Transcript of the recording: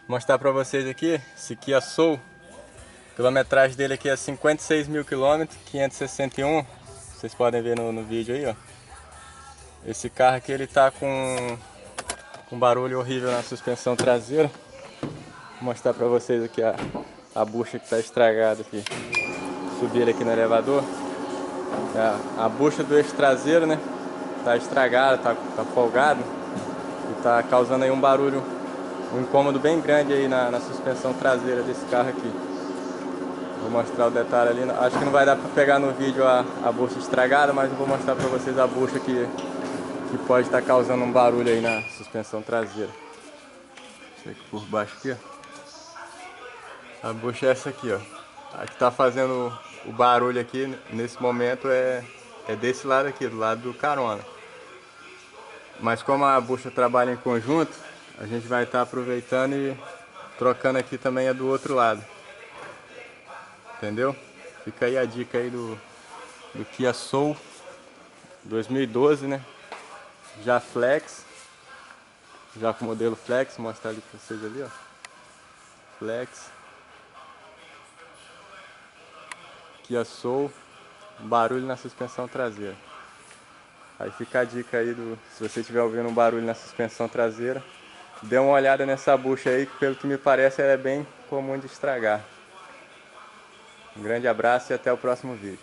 Vou mostrar pra vocês aqui, esse Kia Soul. A quilometragem dele aqui é 56 mil quilômetros, 561. Vocês podem ver no vídeo aí, ó. Esse carro aqui ele tá com um barulho horrível na suspensão traseira. Vou mostrar pra vocês aqui a bucha que tá estragada aqui. Subir ele aqui no elevador. A bucha do eixo traseiro, né? Tá estragada, tá folgado. E tá causando aí um barulho, um incômodo bem grande aí na suspensão traseira desse carro aqui. Vou mostrar o detalhe ali. Acho que não vai dar pra pegar no vídeo a bucha estragada, mas eu vou mostrar pra vocês a bucha que pode estar causando um barulho aí na suspensão traseira. Deixa eu aqui por baixo aqui, ó. A bucha é essa aqui, ó. A que tá fazendo o barulho aqui nesse momento é desse lado aqui, do lado do carona. Mas como a bucha trabalha em conjunto, a gente vai estar aproveitando e trocando aqui também a do outro lado. Entendeu? Fica aí a dica aí do Kia Soul 2012, né? Já flex. Já com o modelo flex, vou mostrar ali pra vocês ali, ó. Flex. Kia Soul. Barulho na suspensão traseira. Aí fica a dica aí se você estiver ouvindo um barulho na suspensão traseira, dê uma olhada nessa bucha aí, que pelo que me parece ela é bem comum de estragar. Um grande abraço e até o próximo vídeo.